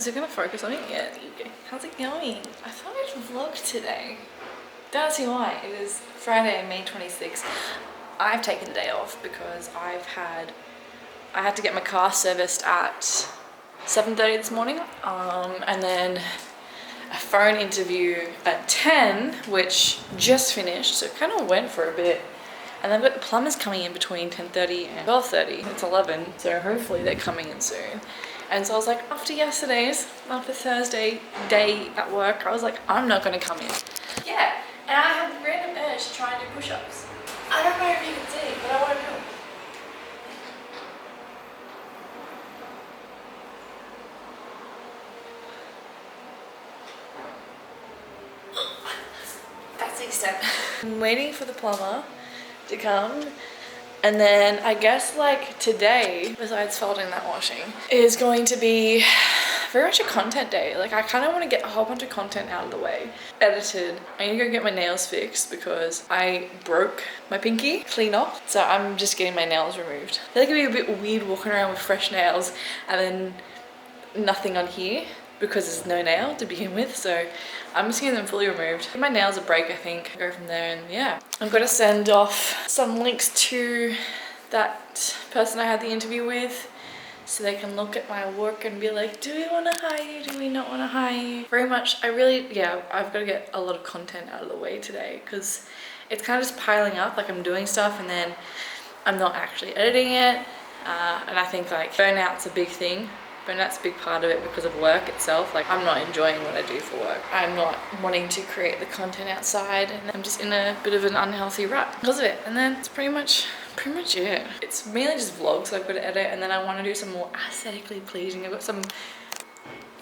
Is it gonna focus on it? Yeah, okay. How's it going? I thought I'd vlog today. Don't see why. It is Friday, May 26th. I've taken the day off because I had to get my car serviced at 7:30 this morning. And then a phone interview at 10, which just finished, so it kind of went for a bit. And then I've got the plumbers coming in between 10:30 and 12:30. It's 11, so hopefully they're coming in soon. And so I was like, after Thursday day at work, I was like, I'm not gonna come in. Yeah, and I had the random urge to try and do push-ups. I don't know if you can see, but I want to do it. That's the extent. I'm waiting for the plumber to come. And then I guess like today, besides folding that washing, is going to be very much a content day. Like I kind of want to get a whole bunch of content out of the way. Edited. I need to go get my nails fixed because I broke my pinky clean off. So I'm just getting my nails removed. I feel like it'd be a bit weird walking around with fresh nails and then nothing on here because there's no nail to begin with. So I'm just getting them fully removed. Give my nails a break, I think. Go from there, and yeah. I've got to send off some links to that person I had the interview with so they can look at my work and be like, do we want to hire you? Do we not want to hire you? Very much, I've got to get a lot of content out of the way today because it's kind of just piling up. Like I'm doing stuff and then I'm not actually editing it. And I think like burnout's a big thing. Burnout's a big part of it because of work itself. Like I'm not enjoying what I do for work. I'm not wanting to create the content outside, and I'm just in a bit of an unhealthy rut because of it. And then it's pretty much it. It's mainly just vlogs I've got to edit, and then I want to do some more aesthetically pleasing. I've got some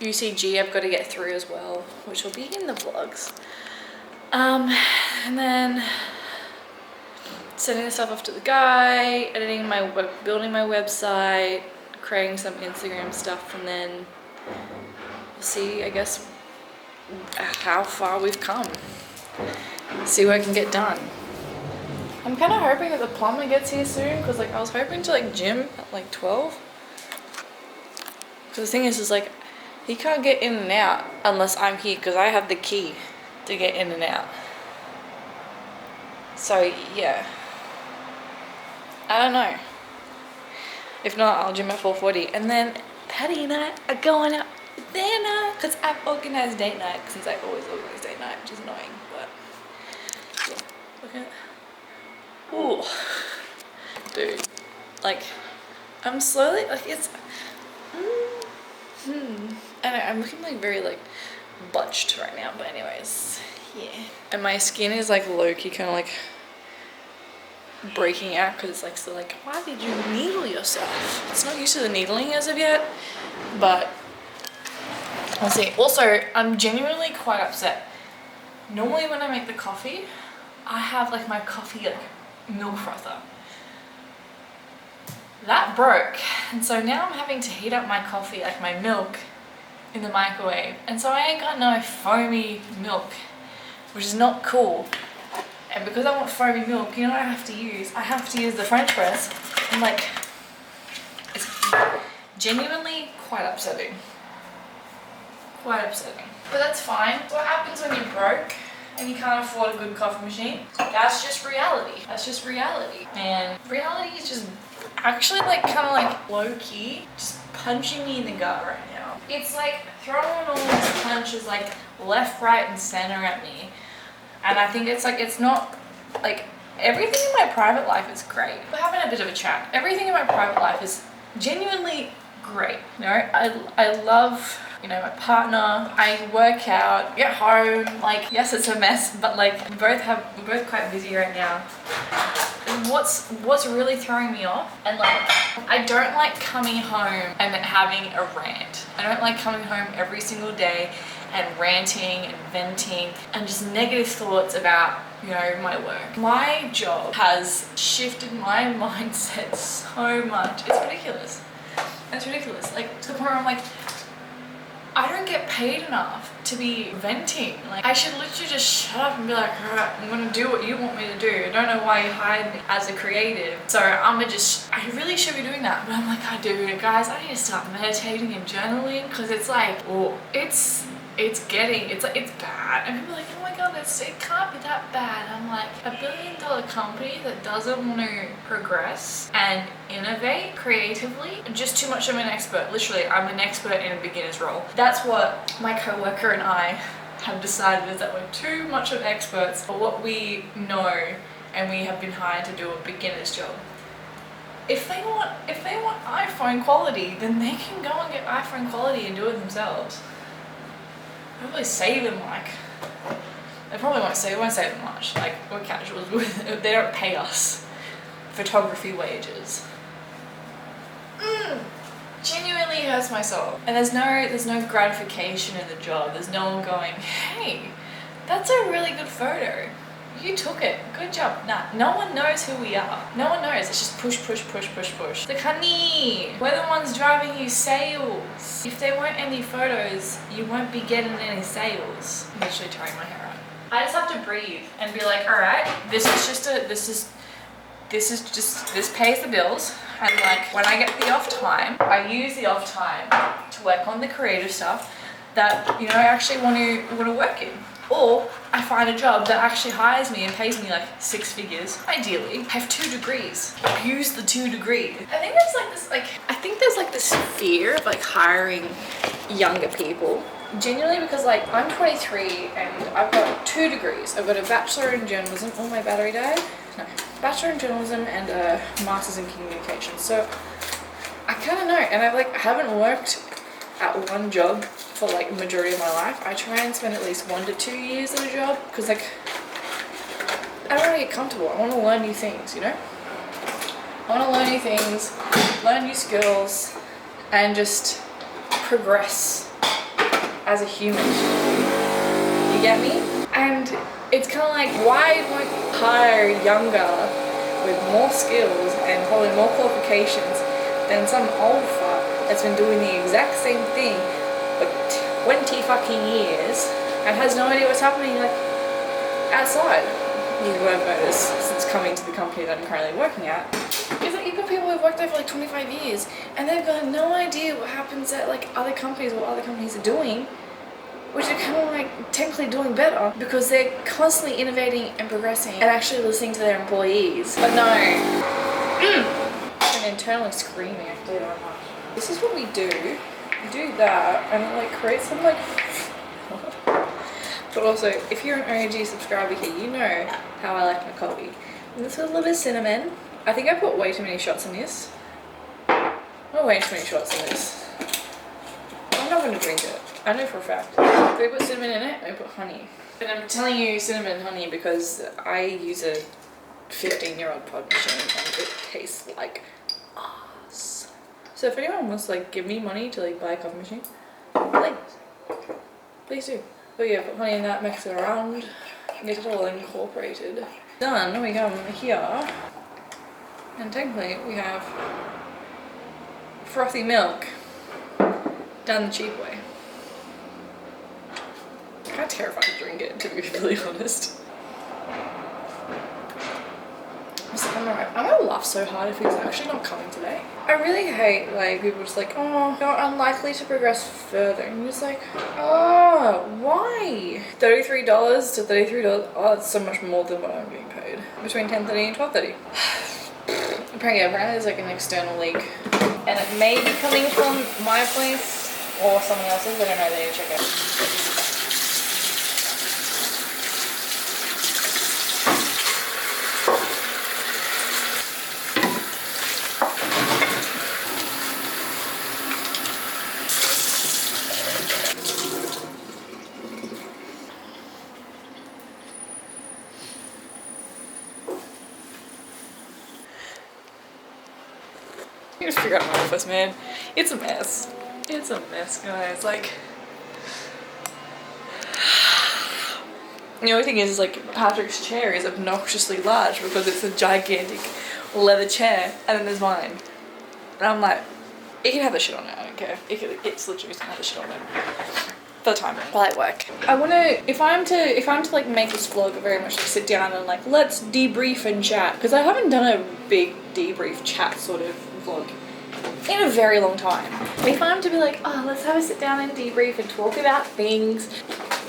UCG I've got to get through as well, which will be in the vlogs. And then sending the stuff off to the guy, editing my web, building my website, creating some Instagram stuff, and then we'll see, I guess, how far we've come. See what I can get done. I'm kind of hoping that the plumber gets here soon because like I was hoping to like gym at like 12. Because the thing is like he can't get in and out unless I'm here because I have the key to get in and out. So yeah, I don't know. If not, I'll gym at 4:40. And then Patty and I are going out for dinner because I've organized date night since I always organize date night, which is annoying. But yeah, look at it. Ooh, dude, like I'm slowly like it's. And I'm looking like very like butched right now. But anyways, yeah. And my skin is like low-key kind of like breaking out because it's like still like, why did you needle yourself? It's not used to the needling as of yet, but I'll see. Also, I'm genuinely quite upset. Normally when I make the coffee, I have like my coffee like milk frother. That broke, and so now I'm having to heat up my coffee, like my milk, in the microwave, and so I ain't got no foamy milk, which is not cool. And because I want foamy milk, you know what I have to use? I have to use the French press. And like, it's genuinely quite upsetting. Quite upsetting. But that's fine. What happens when you're broke and you can't afford a good coffee machine? That's just reality. That's just reality. And reality is just actually like kind of like low-key, just punching me in the gut right now. It's like throwing all these punches like left, right, and center at me. And I think it's like, it's not like everything in my private life is great. We're having a bit of a chat. Everything in my private life is genuinely great. You know, I love, you know, my partner. I work out, get home. Like, yes, it's a mess, but like we're both quite busy right now. What's really throwing me off, and like I don't like coming home and having a rant. I don't like coming home every single day and ranting and venting and just negative thoughts about, you know, my work. My job has shifted my mindset so much. It's ridiculous. It's ridiculous. Like to the point where I'm like, I don't get paid enough to be venting. Like, I should literally just shut up and be like, alright, I'm gonna do what you want me to do. I don't know why you hired me as a creative. So I really should be doing that. But I'm like, I do, guys, I need to start meditating and journaling, because it's like, oh, it's bad. And people are like, oh my god, it can't be that bad. I'm like, $1 billion company that doesn't want to progress and innovate creatively, just too much of an expert. Literally, I'm an expert in a beginner's role. That's what my coworker and I have decided, is that we're too much of experts for what we know, and we have been hired to do a beginner's job. If they want iPhone quality, then they can go and get iPhone quality and do it themselves. Probably save them they probably won't save them much. Like, we're casuals, they don't pay us photography wages. Genuinely hurts my soul. And there's no gratification in the job. There's no one going, hey, that's a really good photo. You took it. Good job. Nah, no one knows who we are. No one knows. It's just push, push, push, push, push. Like, honey, we're the ones driving you sales. If there weren't any photos, you won't be getting any sales. I'm literally tearing my hair out. I just have to breathe and be like, all right, this pays the bills. And like, when I get the off time, I use the off time to work on the creative stuff that, you know, I actually want to work in. Or I find a job that actually hires me and pays me like 6 figures. Ideally, I have 2 degrees. Use the 2 degrees. I think there's like this fear of like hiring younger people. Genuinely, because like I'm 23 and I've got 2 degrees. I've got a bachelor in journalism. Oh, my battery died? No. Bachelor in journalism and a master's in communications. So I kind of know, and I haven't worked at one job for like the majority of my life. I try and spend at least 1 to 2 years at a job, because like I don't want to get comfortable. I want to learn new things, you know? I want to learn new things, learn new skills, and just progress as a human. You get me? And it's kind of like, why won't you hire younger with more skills and probably more qualifications than some old fuck that's been doing the exact same thing for 20 fucking years and has no idea what's happening like outside? This is what I've noticed since coming to the company that I'm currently working at. Is that you've got people who've worked there for like 25 years and they've got no idea what happens at like other companies, what other companies are doing, which are kind of like technically doing better because they're constantly innovating and progressing and actually listening to their employees. But no. I'm internally screaming, actually, I don't know. This is what we do. We do that and it like creates some like but also, if you're an OG subscriber here, you know how I like my coffee. And this with a little bit of cinnamon. I think I put way too many shots in this. Not way too many shots in this. I'm not going to drink it. I know for a fact. If we put cinnamon in it, I put honey. And I'm telling you cinnamon and honey because I use a 15-year-old pod machine and it tastes like ass. So if anyone wants to like give me money to like buy a coffee machine, please do. But yeah, put honey in that, mix it around, get it all incorporated. Done, we come here, and technically we have frothy milk done the cheap way. I'm kind of terrified to drink it, to be really honest. I'm gonna laugh so hard if he's actually not coming today. I really hate like people just like, oh, you're unlikely to progress further, and you're just like, oh, why? $33 to $33. Oh, that's so much more than what I'm being paid. Between 10:30 and 12:30. Apparently there's like an external leak, and it may be coming from my place or someone else's. I don't know. They need to check out. I just figured out my office, man. It's a mess. It's a mess, guys. Like, the only thing is like Patrick's chair is obnoxiously large because it's a gigantic leather chair, and then there's mine. And I'm like, it can have the shit on it. I don't care. It's literally just gonna have the shit on it. the time while I work. I want to, if I'm to like make this vlog, very much like sit down and like let's debrief and chat, because I haven't done a big debrief chat sort of vlog in a very long time. If I'm to be like, oh, let's have a sit down and debrief and talk about things,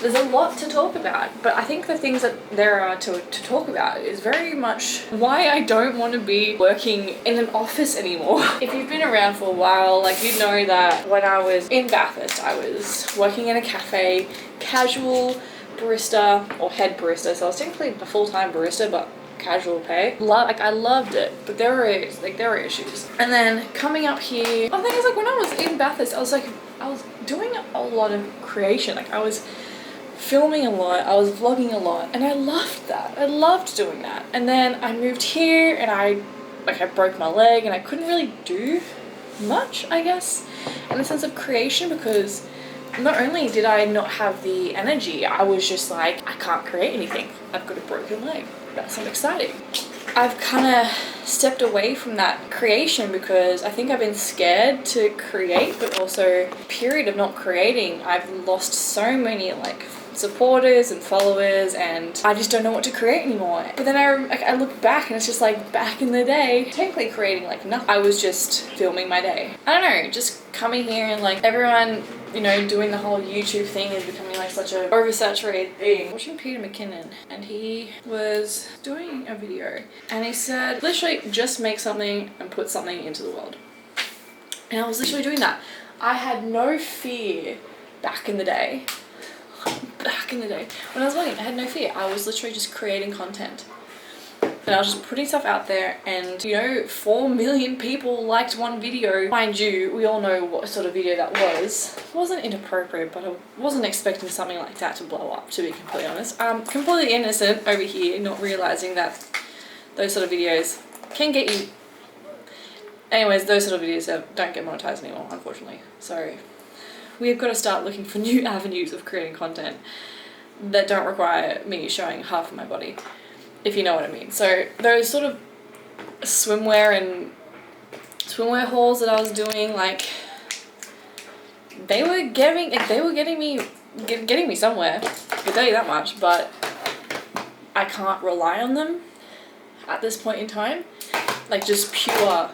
there's a lot to talk about, but I think the things that there are to talk about is very much why I don't want to be working in an office anymore. If you've been around for a while, like you know that when I was in Bathurst, I was working in a cafe, casual barista or head barista, so I was technically a full-time barista, but casual pay. I loved it, but there were issues. And then coming up here, the thing is, like when I was in Bathurst, I was doing a lot of creation. Like I was filming a lot, I was vlogging a lot, and I loved that. I loved doing that. And then I moved here and I broke my leg and I couldn't really do much, I guess, in the sense of creation, because not only did I not have the energy, I was just like, I can't create anything. I've got a broken leg. That's not exciting. I've kind of stepped away from that creation because I think I've been scared to create, but also period of not creating, I've lost so many like supporters and followers, and I just don't know what to create anymore. But then I look back and it's just like back in the day, technically creating like nothing. I was just filming my day. I don't know, just coming here and like everyone, you know, doing the whole YouTube thing is becoming like such a oversaturated thing. Watching Peter McKinnon, and he was doing a video and he said literally just make something and put something into the world. And I was literally doing that. I had no fear back in the day. When I was vlogging, I had no fear. I was literally just creating content. And I was just putting stuff out there, and you know, 4 million people liked one video. Mind you, we all know what sort of video that was. It wasn't inappropriate, but I wasn't expecting something like that to blow up, to be completely honest. Completely innocent over here, not realizing that those sort of videos can get you. Anyways, those sort of videos don't get monetized anymore, unfortunately. So we've got to start looking for new avenues of creating content that don't require me showing half of my body, if you know what I mean. So those sort of swimwear hauls that I was doing, like they were getting me somewhere, I can tell you that much, but I can't rely on them at this point in time. Like just pure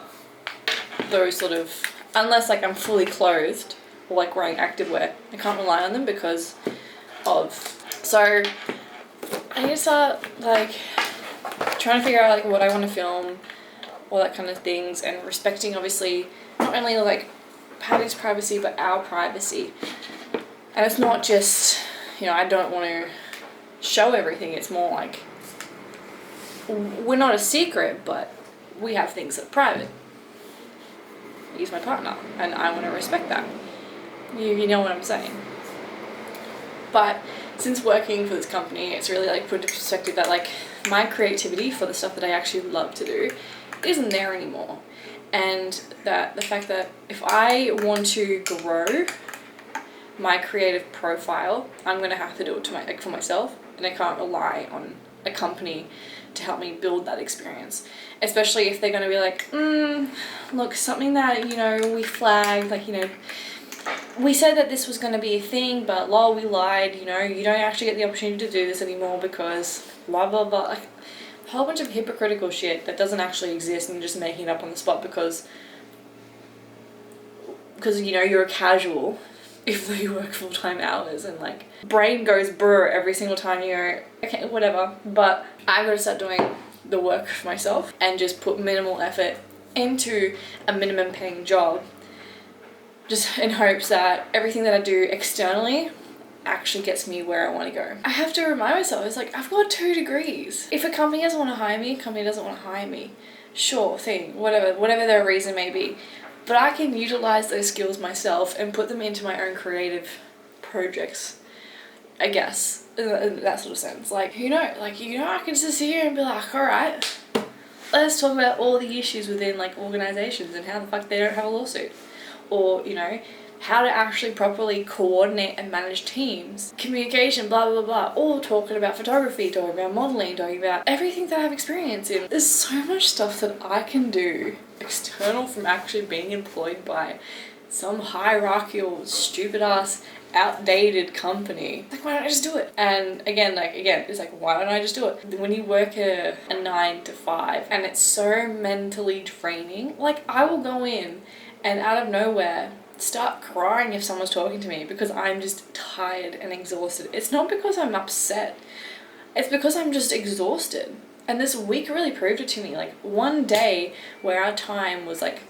those sort of, unless like I'm fully clothed or like wearing activewear, I can't rely on them because of. So I need to start like trying to figure out like what I want to film, all that kind of things, and respecting obviously not only like Patty's privacy but our privacy. And it's not just, you know, I don't want to show everything. It's more like we're not a secret, but we have things that are private. He's my partner and I want to respect that. You know what I'm saying. But since working for this company, it's really like put into perspective that like my creativity for the stuff that I actually love to do isn't there anymore. And that the fact that if I want to grow my creative profile, I'm going to have to do it for myself, and I can't rely on a company to help me build that experience. Especially if they're going to be like, look, something that, you know, we flagged, like, you know, we said that this was going to be a thing, but lol, we lied, you know, you don't actually get the opportunity to do this anymore because blah, blah, blah. Like, a whole bunch of hypocritical shit that doesn't actually exist and you're just making it up on the spot because you know, you're a casual, even though you work full-time hours, and like, brain goes brr every single time you're, okay, whatever. But I've got to start doing the work for myself and just put minimal effort into a minimum paying job, just in hopes that everything that I do externally actually gets me where I want to go. I have to remind myself, it's like, I've got 2 degrees. If a company doesn't want to hire me, a company doesn't want to hire me. Sure thing, whatever their reason may be. But I can utilize those skills myself and put them into my own creative projects, I guess, in that sort of sense. Like, you know, I can just sit here and be like, alright, let's talk about all the issues within like organizations and how the fuck they don't have a lawsuit. Or, you know, how to actually properly coordinate and manage teams, communication, blah, blah, blah, or talking about photography, talking about modeling, talking about everything that I have experience in. There's so much stuff that I can do external from actually being employed by some hierarchical, stupid ass outdated company. Like, why don't I just do it? And again, it's like, why don't I just do it? When you work a 9 to 5 and it's so mentally draining, like, I will go in and out of nowhere start crying if someone's talking to me because I'm just tired and exhausted. It's not because I'm upset. It's because I'm just exhausted. And this week really proved it to me. Like, one day where our time was like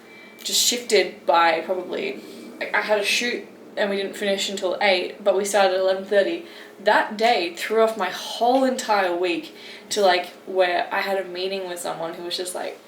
just shifted by probably, like, I had a shoot and we didn't finish until 8, but we started at 11:30. That day threw off my whole entire week to like where I had a meeting with someone who was just like,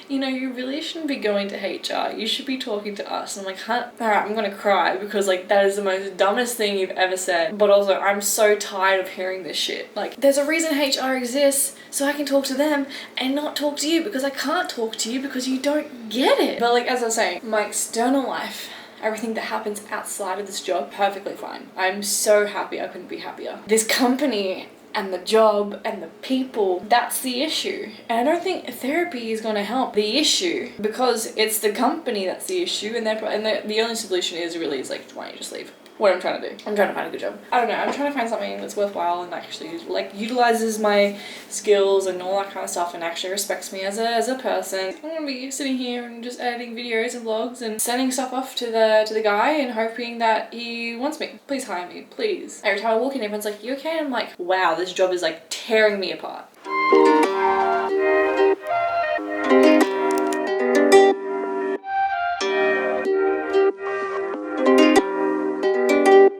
you know, you really shouldn't be going to HR. You should be talking to us. And I'm like, huh? Alright, I'm gonna cry because like that is the most dumbest thing you've ever said. But also, I'm so tired of hearing this shit. Like, there's a reason HR exists so I can talk to them and not talk to you because I can't talk to you because you don't get it. But like, as I was saying, my external life, everything that happens outside of this job, perfectly fine. I'm so happy. I couldn't be happier. This company and the job and the people, that's the issue. And I don't think therapy is going to help the issue because it's the company that's the issue, and the only solution is like, why don't you just leave? What I'm trying to do. I'm trying to find a good job. I don't know, I'm trying to find something that's worthwhile and actually like utilizes my skills and all that kind of stuff and actually respects me as a person. I'm gonna be sitting here and just editing videos and vlogs and sending stuff off to the guy and hoping that he wants me. Please hire me, please. Every time I walk in, everyone's like, you okay? And I'm like, wow, this job is like tearing me apart.